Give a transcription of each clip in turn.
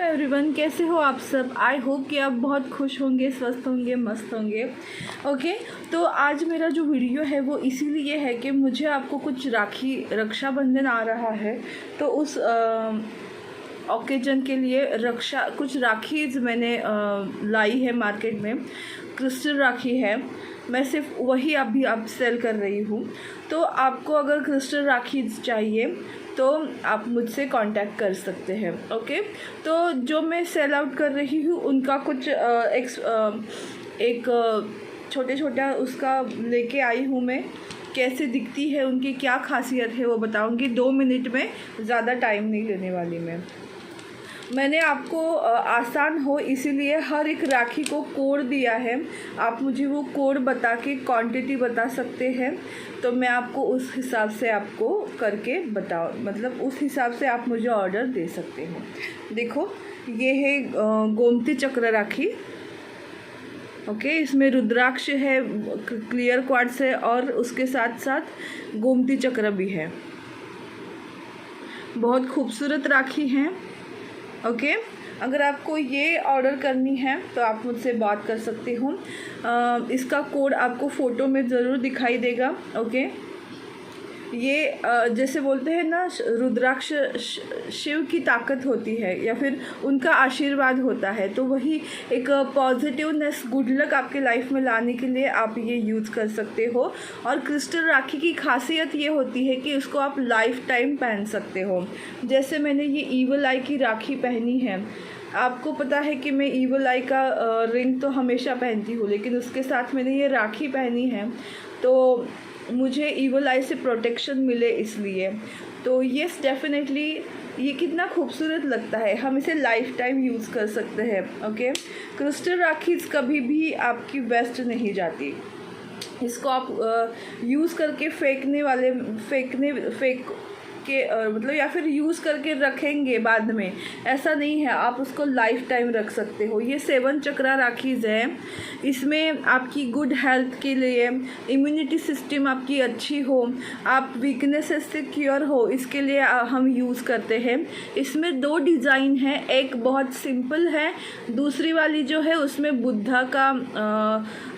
Everyone, कैसे हो आप सब। आई होप कि आप बहुत खुश होंगे, स्वस्थ होंगे, मस्त होंगे। ओके, तो आज मेरा जो वीडियो है वो इसीलिए है कि मुझे आपको कुछ रक्षाबंधन आ रहा है, तो उस ओकेजन के लिए कुछ राखीज़ मैंने लाई है मार्केट में। क्रिस्टल राखी है, मैं सिर्फ वही अभी अब सेल कर रही हूँ। तो आपको अगर क्रिस्टल राखी चाहिए तो आप मुझसे कांटेक्ट कर सकते हैं। ओके, तो जो मैं सेल आउट कर रही हूँ उनका कुछ एक छोटे छोटा उसका लेके आई हूँ मैं। कैसे दिखती है, उनकी क्या खासियत है वो बताऊँगी 2 मिनट में, ज़्यादा टाइम नहीं लेने वाली मैंने आपको आसान हो इसीलिए हर एक राखी को कोड दिया है। आप मुझे वो कोड बता के क्वांटिटी बता सकते हैं, तो मैं आपको उस हिसाब से आपको करके मतलब उस हिसाब से आप मुझे ऑर्डर दे सकते हो। देखो, ये है गोमती चक्र राखी। ओके, इसमें रुद्राक्ष है, क्लियर क्वार्ट्ज है और उसके साथ साथ गोमती चक्र भी है। बहुत खूबसूरत राखी हैं। ओके, अगर आपको ये ऑर्डर करनी है तो आप मुझसे बात कर सकते हो। इसका कोड आपको फ़ोटो में ज़रूर दिखाई देगा। ओके, ये जैसे बोलते हैं ना, रुद्राक्ष शिव की ताकत होती है या फिर उनका आशीर्वाद होता है, तो वही एक पॉजिटिवनेस, गुड लक आपके लाइफ में लाने के लिए आप ये यूज़ कर सकते हो। और क्रिस्टल राखी की खासियत ये होती है कि उसको आप लाइफ टाइम पहन सकते हो। जैसे मैंने ये ईवल आई की राखी पहनी है, आपको पता है कि मैं ईवल आई का रिंग तो हमेशा पहनती हूँ, लेकिन उसके साथ मैंने ये राखी पहनी है तो मुझे ईवल आई से प्रोटेक्शन मिले इसलिए। तो येस, डेफिनेटली ये कितना खूबसूरत लगता है, हम इसे लाइफ टाइम यूज़ कर सकते हैं। ओके, क्रिस्टल राखीज़ कभी भी आपकी वेस्ट नहीं जाती। इसको आप यूज़ करके फेंक के मतलब या फिर यूज़ करके रखेंगे बाद में, ऐसा नहीं है, आप उसको लाइफ टाइम रख सकते हो। ये 7 चक्रा राखीज़ है। इसमें आपकी गुड हेल्थ के लिए, इम्यूनिटी सिस्टम आपकी अच्छी हो, आप वीकनेसेस से क्योर हो, इसके लिए हम यूज़ करते हैं। इसमें 2 डिज़ाइन है, एक बहुत सिंपल है, दूसरी वाली जो है उसमें बुद्धा का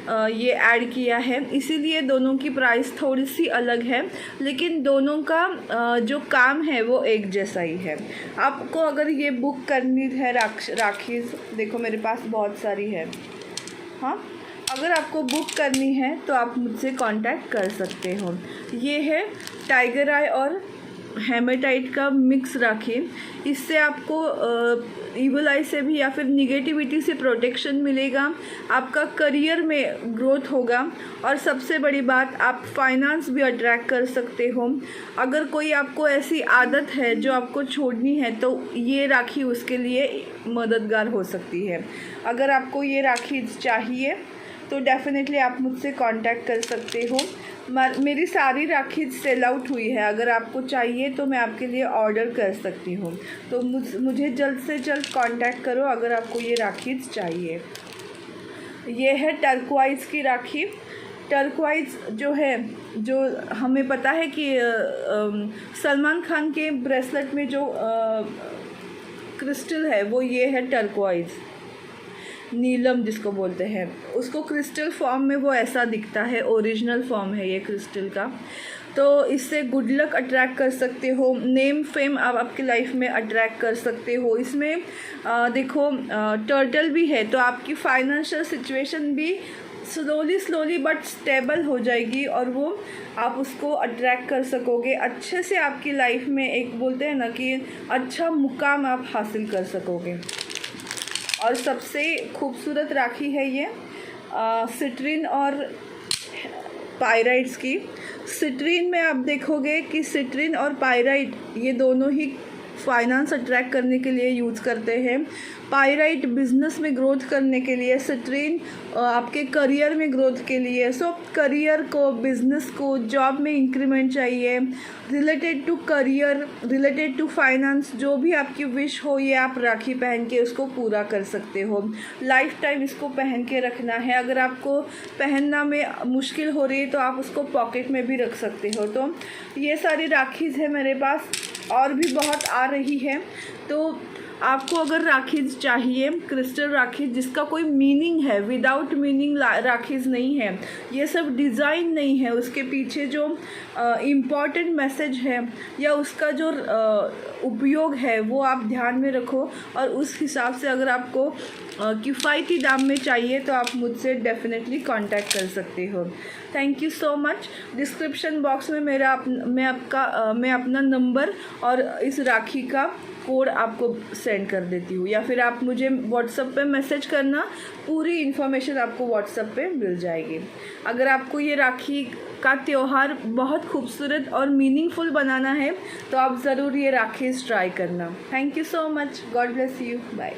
ये ऐड किया है, इसीलिए दोनों की प्राइस थोड़ी सी अलग है, लेकिन दोनों का जो काम है वो एक जैसा ही है। आपको अगर ये बुक करनी है राखीज़, देखो मेरे पास बहुत सारी है। हाँ, अगर आपको बुक करनी है तो आप मुझसे कांटेक्ट कर सकते हो। ये है टाइगर आई और हेमेटाइट का मिक्स राखी। इससे आपको ईवल आई से भी या फिर निगेटिविटी से प्रोटेक्शन मिलेगा, आपका करियर में ग्रोथ होगा, और सबसे बड़ी बात, आप फाइनेंस भी अट्रैक्ट कर सकते हो। अगर कोई आपको ऐसी आदत है जो आपको छोड़नी है तो ये राखी उसके लिए मददगार हो सकती है। अगर आपको ये राखी चाहिए तो डेफिनेटली आप मुझसे कांटेक्ट कर सकते हो। मेरी सारी राखी सेल आउट हुई है, अगर आपको चाहिए तो मैं आपके लिए ऑर्डर कर सकती हूँ। तो मुझे जल्द से जल्द कांटेक्ट करो अगर आपको ये राखी चाहिए। ये है टर्कवाइज़ की राखी। टर्कवाइज़ जो है, जो हमें पता है कि सलमान खान के ब्रेसलेट में जो क्रिस्टल है वो ये है टर्कवाइज़, नीलम जिसको बोलते हैं, उसको क्रिस्टल फॉर्म में वो ऐसा दिखता है, ओरिजिनल फॉर्म है ये क्रिस्टल का। तो इससे गुड लक अट्रैक्ट कर सकते हो, नेम फेम आप आपकी लाइफ में अट्रैक्ट कर सकते हो। इसमें देखो टर्टल भी है, तो आपकी फाइनेंशियल सिचुएशन भी स्लोली बट स्टेबल हो जाएगी, और वो आप उसको अट्रैक्ट कर सकोगे अच्छे से। आपकी लाइफ में एक बोलते हैं ना कि अच्छा मुकाम आप हासिल कर सकोगे। और सबसे खूबसूरत राखी है ये सिट्रीन और पायराइट्स की। सिट्रीन में आप देखोगे कि सिट्रीन और पायराइट ये दोनों ही फाइनेंस अट्रैक्ट करने के लिए यूज़ करते हैं। पायराइट बिजनेस में ग्रोथ करने के लिए, सिट्रीन आपके करियर में ग्रोथ के लिए। सो करियर को, बिजनेस को, जॉब में इंक्रीमेंट चाहिए, related to career, related to finance, जो भी आपकी विश हो ये आप राखी पहन के उसको पूरा कर सकते हो। लाइफ टाइम इसको पहन के रखना है। अगर आपको पहनना में मुश्किल हो रही है तो आप उसको पॉकेट में भी रख सकते हो। तो ये सारी राखीज़ है मेरे पास, और भी बहुत आ रही है। तो आपको अगर राखीज़ चाहिए, क्रिस्टल राखी जिसका कोई मीनिंग है, विदाउट मीनिंग राखीज़ नहीं है, ये सब डिज़ाइन नहीं है, उसके पीछे जो इम्पॉर्टेंट मैसेज है या उसका जो उपयोग है वो आप ध्यान में रखो, और उस हिसाब से अगर आपको किफ़ायती दाम में चाहिए तो आप मुझसे डेफिनेटली कांटेक्ट कर सकते हो। Thank you so much. Description box में मैं अपना नंबर और इस राखी का कोड आपको सेंड कर देती हूँ, या फिर आप मुझे व्हाट्सएप पे मैसेज करना, पूरी इन्फॉर्मेशन आपको व्हाट्सएप पे मिल जाएगी। अगर आपको ये राखी का त्यौहार बहुत खूबसूरत और मीनिंगफुल बनाना है तो आप ज़रूर ये राखीज़ ट्राई करना। Thank you so much. God bless you. Bye.